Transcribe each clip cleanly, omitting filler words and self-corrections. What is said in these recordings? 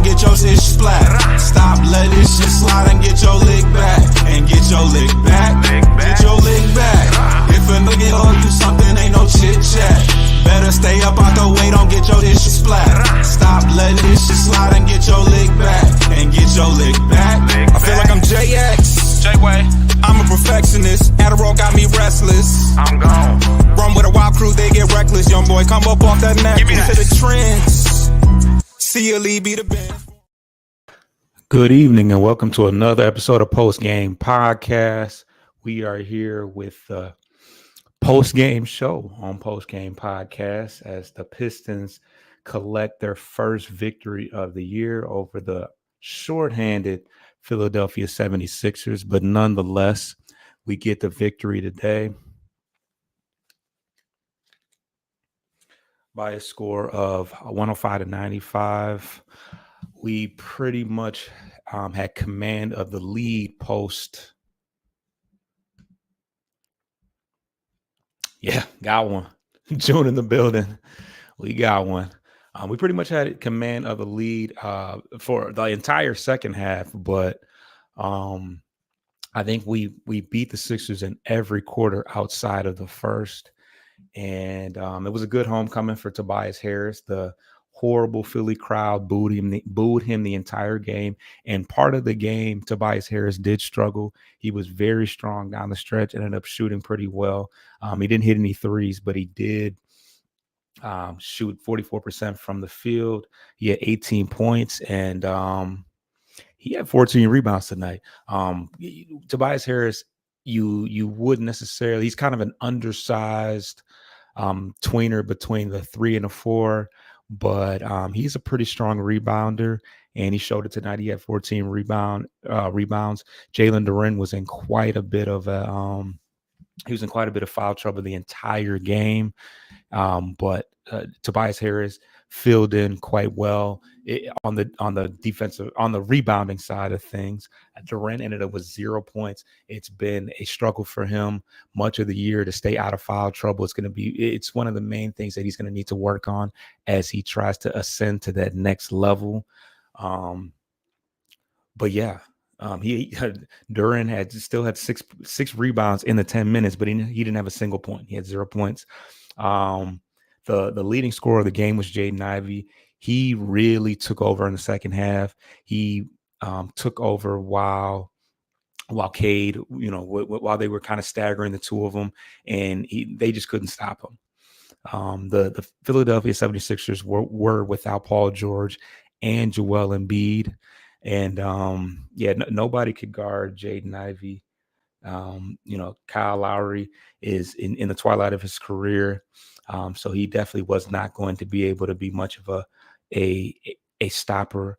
don't get your shit splat. Stop, let this shit slide and get your lick back. And get your lick back. Get your lick back. If a nigga owe you something, ain't no chit chat. Better stay up out the way, don't get your shit splat. Stop, let this shit slide and get your lick back. And get your lick back. I feel like I'm JX. J-Way. I'm a perfectionist. Adderall got me restless. I'm gone. Run with a wild crew, they get reckless. Young boy, come up off that neck. Into the trends. See a lead, be the band. Good evening and welcome to another episode of Postgame Podcast. We are here with the Postgame Show on Postgame Podcast as the Pistons collect their first victory of the year over the shorthanded Philadelphia 76ers, but nonetheless, we get the victory today by a score of 105-95. We pretty much had command of the lead post. Yeah, got one. June in the building. We got one. We pretty much had command of the lead for the entire second half, but I think we beat the Sixers in every quarter outside of the first. And it was a good homecoming for Tobias Harris. The horrible Philly crowd booed him the entire game. And part of the game, Tobias Harris did struggle. He was very strong down the stretch, ended up shooting pretty well. He didn't hit any threes, but he did shoot 44% from the field. He had 18 points and he had 14 rebounds tonight. Tobias Harris, you wouldn't necessarily, he's kind of an undersized tweener between the 3 and the 4, but he's a pretty strong rebounder, and he showed it tonight. He had 14 rebounds. Jalen Duren was in quite a bit of foul trouble the entire game, but Tobias Harris filled in quite well on the rebounding side of things. Durant ended up with 0 points. It's been a struggle for him much of the year to stay out of foul trouble. It's one of the main things that he's going to need to work on as he tries to ascend to that next level. But yeah. Duren still had six rebounds in the 10 minutes, but he didn't have a single point. He had 0 points. The leading scorer of the game was Jaden Ivey. He really took over in the second half. He took over while Cade, while they were kind of staggering the two of them, and they just couldn't stop him. The Philadelphia 76ers were without Paul George and Joel Embiid. And nobody could guard Jaden Ivey. Kyle Lowry is in the twilight of his career. So he definitely was not going to be able to be much of a stopper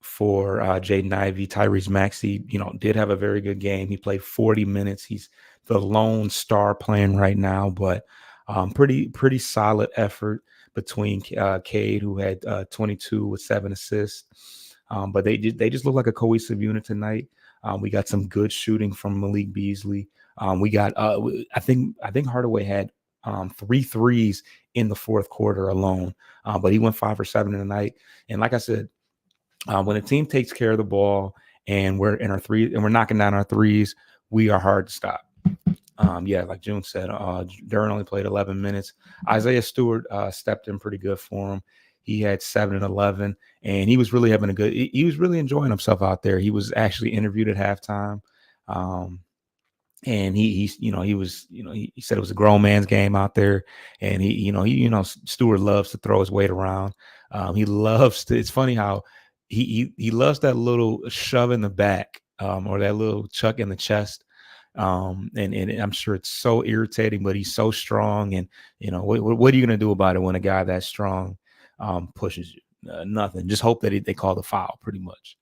for Jaden Ivey. Tyrese Maxey, did have a very good game. He played 40 minutes. He's the lone star playing right now, but pretty solid effort between Cade, who had 22 with 7 assists. But they just look like a cohesive unit tonight. We got some good shooting from Malik Beasley. We got I think Hardaway had 3 threes in the fourth quarter alone, but he went 5 for 7 in the night. And like I said, when a team takes care of the ball and we're in our threes and we're knocking down our threes, we are hard to stop. Like June said, Duren only played 11 minutes. Isaiah Stewart stepped in pretty good for him. He had 7 and 11, and he was really he was really enjoying himself out there. He was actually interviewed at halftime. And he said it was a grown man's game out there. And Stewart loves to throw his weight around. He loves to, it's funny how he loves that little shove in the back, or that little chuck in the chest. And I'm sure it's so irritating, but he's so strong. And, what are you going to do about it when a guy that strong pushes you? Nothing. Just hope that they call the foul pretty much.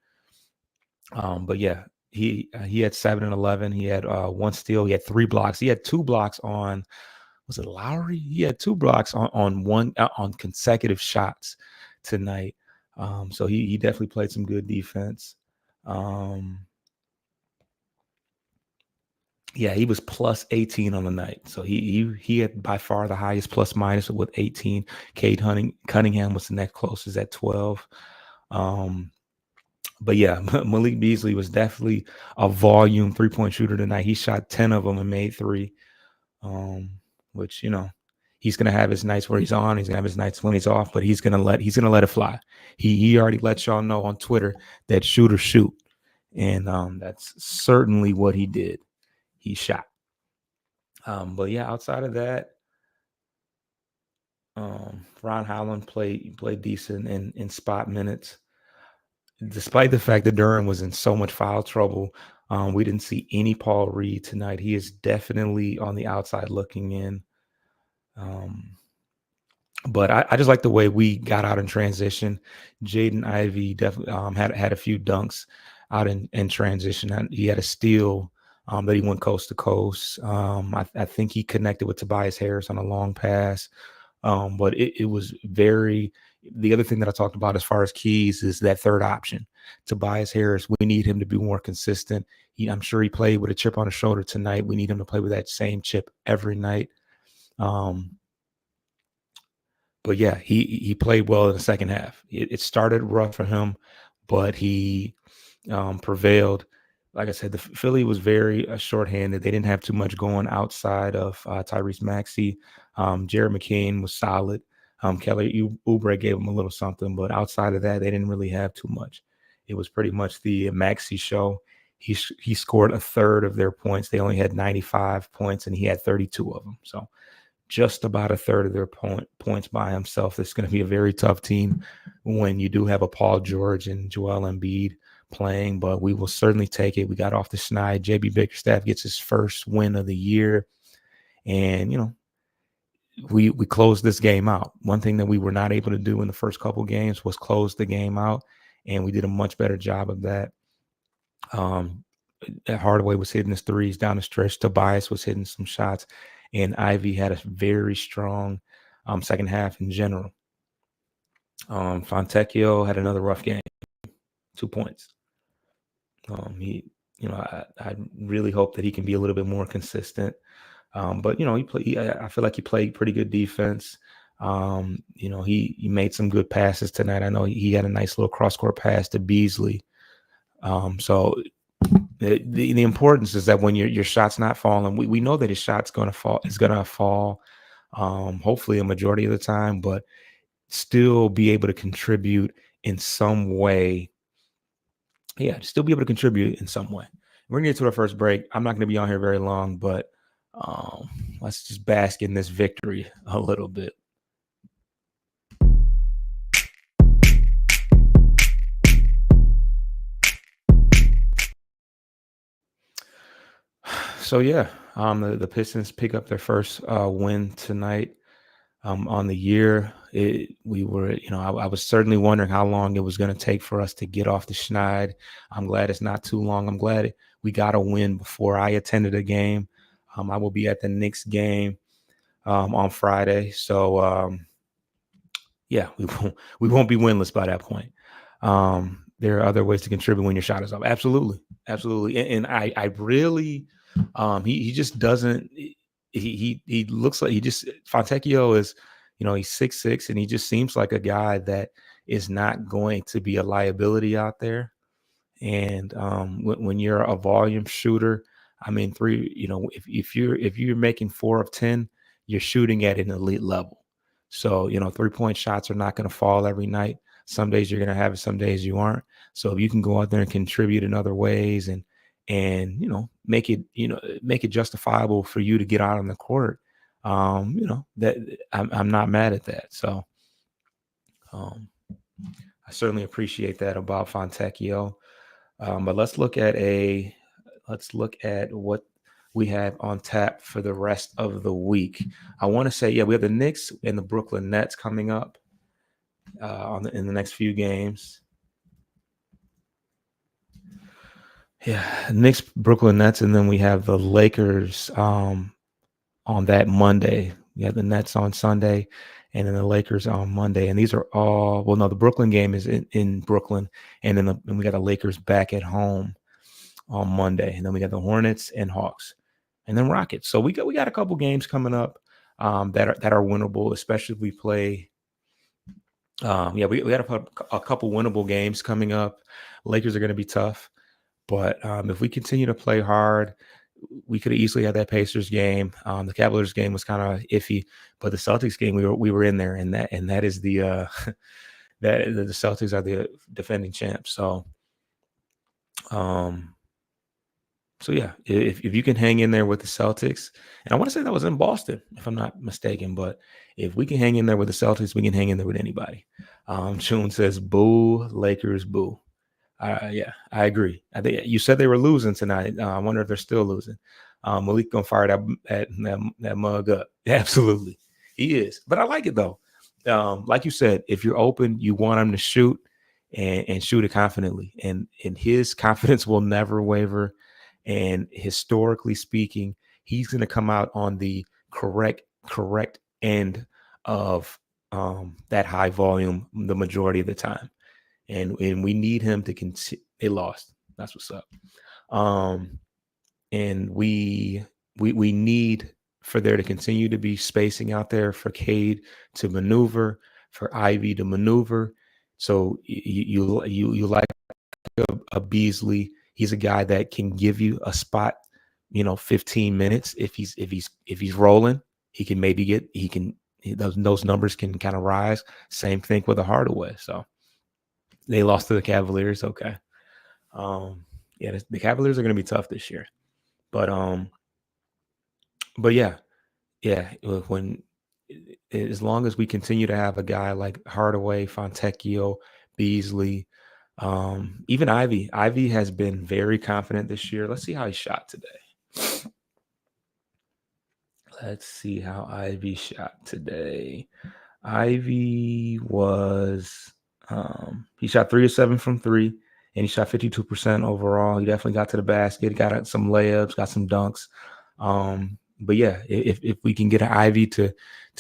But yeah, he had 7 and 11. He had 1 steal. He had 3 blocks. He had 2 blocks on, was it Lowry? He had 2 blocks on consecutive shots tonight. So he definitely played some good defense. He was plus 18 on the night. So he had by far the highest plus minus with 18. Cade Cunningham was the next closest at 12. But yeah, Malik Beasley was definitely a volume 3-point shooter tonight. He shot 10 of them and made 3, which, he's going to have his nights where he's on. He's going to have his nights when he's off, but he's going to let it fly. He already let y'all know on Twitter that shooters shoot. And that's certainly what he did. He shot. But yeah, outside of that, Ron Holland played decent in spot minutes. Despite the fact that Durham was in so much foul trouble, we didn't see any Paul Reed tonight. He is definitely on the outside looking in. But I just like the way we got out in transition. Jaden Ivey definitely had a few dunks out in transition. And he had a steal that he went coast to coast. I think he connected with Tobias Harris on a long pass. But it was very. The other thing that I talked about as far as keys is that third option. Tobias Harris, we need him to be more consistent. I'm sure he played with a chip on his shoulder tonight. We need him to play with that same chip every night. But yeah, he played well in the second half. It started rough for him, but he prevailed. Like I said, the Philly was very shorthanded. They didn't have too much going outside of Tyrese Maxey. Jared McCain was solid. Kelly Oubre gave him a little something, but outside of that, they didn't really have too much. It was pretty much the Maxey show. He scored a third of their points. They only had 95 points, and he had 32 of them. So just about a third of their points by himself. It's going to be a very tough team when you do have a Paul George and Joel Embiid playing, but we will certainly take it. We got off the schneid. JB Bickerstaff gets his first win of the year, and we closed this game out. One thing that we were not able to do in the first couple games was close the game out, and we did a much better job of that. Hardaway was hitting his threes down the stretch. Tobias was hitting some shots, and Ivy had a very strong second half in general. Fontecchio had another rough game, 2 points. I really hope that he can be a little bit more consistent. But I feel like he played pretty good defense. He made some good passes tonight. I know he had a nice little cross-court pass to Beasley. So the importance is that when your shot's not falling, we know that his shot's going to fall. It's going to fall, hopefully a majority of the time, but still be able to contribute in some way. Yeah, still be able to contribute in some way. We're going to get to our first break. I'm not going to be on here very long, but let's just bask in this victory a little bit. So yeah, the Pistons pick up their first win tonight on the year. I was certainly wondering how long it was going to take for us to get off the schneid. I'm glad it's not too long. I'm glad we got a win before I attended a game. I will be at the Knicks game on Friday. So yeah, we won't be winless by that point. There are other ways to contribute when your shot is up. Absolutely. And I really, he just doesn't, he looks like Fontecchio is, he's 6'6", and he just seems like a guy that is not going to be a liability out there. And when you're a volume shooter, I mean, if you're making 4 of 10, you're shooting at an elite level. So, 3-point shots are not going to fall every night. Some days you're going to have it, some days you aren't. So if you can go out there and contribute in other ways and make it justifiable for you to get out on the court, that I'm not mad at that. So I certainly appreciate that about Fontecchio. But let's look at what we have on tap for the rest of the week. I want to say, we have the Knicks and the Brooklyn Nets coming up in the next few games. Yeah, Knicks, Brooklyn Nets, and then we have the Lakers on that Monday. We have the Nets on Sunday, and then the Lakers on Monday. And these are all, the Brooklyn game is in Brooklyn, and then we got the Lakers back at home on Monday, and then we got the Hornets and Hawks, and then Rockets. So we got a couple games coming up that are winnable, especially if we play Yeah, we got a couple winnable games coming up. Lakers are going to be tough, but if we continue to play hard, we could have easily had that Pacers game. The Cavaliers game was kind of iffy, but the Celtics game we were in there, and that is the that the Celtics are the defending champs. Um, so yeah, if you can hang in there with the Celtics, and I want to say that was in Boston, if I'm not mistaken, but if we can hang in there with the Celtics, we can hang in there with anybody. June says, "Boo, Lakers, boo." Yeah, I agree. I think you said they were losing tonight. I wonder if they're still losing. Malik gonna fire that mug up. Absolutely, he is. But I like it though. Like you said, if you're open, you want him to shoot and shoot it confidently, and his confidence will never waver. And historically speaking, he's going to come out on the correct end of that high volume the majority of the time. And we need him to continue. They lost. That's what's up. And we need for there to continue to be spacing out there for Cade to maneuver, for Ivy to maneuver. So you like a Beasley. He's a guy that can give you a spot, 15 minutes if he's rolling. He can maybe those numbers can kind of rise. Same thing with a Hardaway. So they lost to the Cavaliers. Okay. Yeah, the Cavaliers are going to be tough this year, but yeah, when as long as we continue to have a guy like Hardaway, Fontecchio, Beasley, even Ivy has been very confident this year. Let's see how he shot today. Let's see how Ivy shot today. Ivy was he shot 3 of 7 from 3, and he shot 52% overall. He definitely got to the basket, got some layups, got some dunks. But yeah, if we can get an Ivy to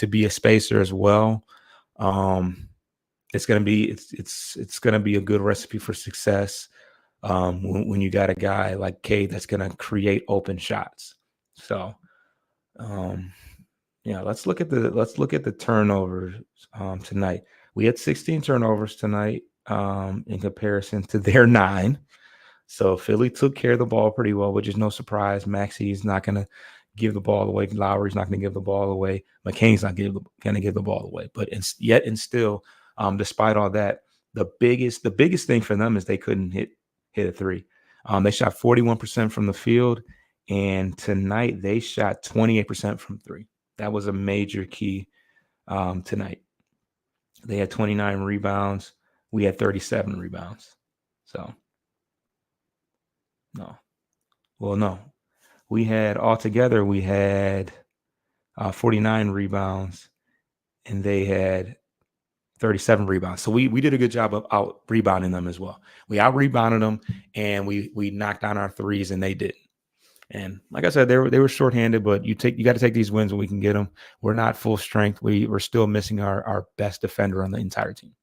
be a spacer as well, it's gonna be a good recipe for success. When you got a guy like Cade that's gonna create open shots. So yeah, let's look at the turnovers tonight. We had 16 turnovers tonight in comparison to their 9. So Philly took care of the ball pretty well, which is no surprise. Maxi's not going to give the ball away. Lowry's not going to give the ball away. McCain's not going to give the ball away. But still, despite all that, the biggest thing for them is they couldn't hit a 3. They shot 41% from the field, and tonight they shot 28% from 3. That was a major key tonight. They had 29 rebounds. We had 37 rebounds. So, no. Well, no. We had 49 rebounds, and they had 37 rebounds. So we did a good job of out rebounding them as well. We out rebounded them, and we knocked down our threes, and they didn't. And like I said, they were shorthanded, but you got to take these wins when we can get them. We're not full strength. We're still missing our best defender on the entire team.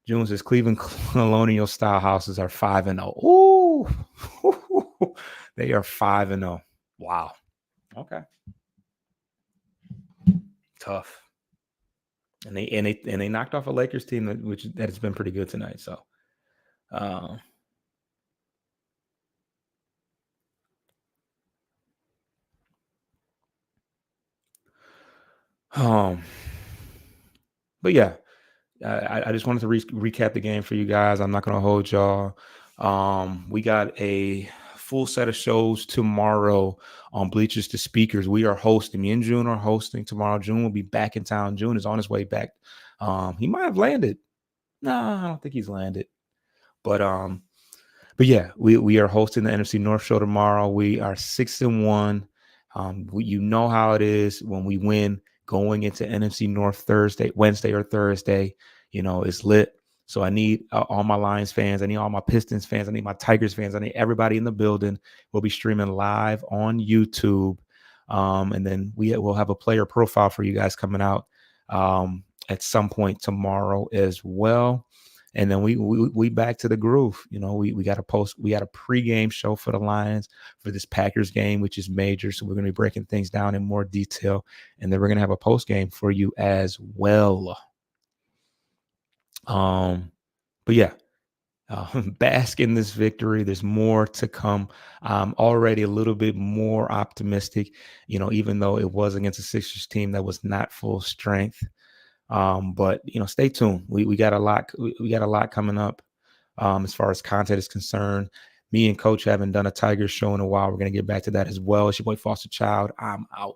June says Cleveland colonial style houses are 5-0. Ooh, they are 5-0. Wow. Okay. Tough. And they knocked off a Lakers team that has been pretty good tonight. So, but yeah, I just wanted to recap the game for you guys. I'm not going to hold y'all. We got a full set of shows tomorrow on Bleachers to Speakers. We are hosting. Me and June are hosting tomorrow. June will be back in town. June is on his way back. He might have landed. No, I don't think he's landed. But yeah, we are hosting the NFC North show tomorrow. We are 6-1. You know how it is when we win going into NFC North Wednesday or Thursday. It's lit. So I need all my Lions fans. I need all my Pistons fans. I need my Tigers fans. I need everybody in the building. We'll be streaming live on YouTube. And then we'll have a player profile for you guys coming out at some point tomorrow as well. And then we back to the groove. We got a pregame show for the Lions for this Packers game, which is major. So we're going to be breaking things down in more detail. And then we're going to have a postgame for you as well. But yeah, bask in this victory. There's more to come. I'm already a little bit more optimistic, even though it was against a Sixers team that was not full strength. But stay tuned. We got a lot. We got a lot coming up. As far as content is concerned, me and Coach haven't done a Tiger show in a while. We're gonna get back to that as well. It's your boy Foster Child. I'm out.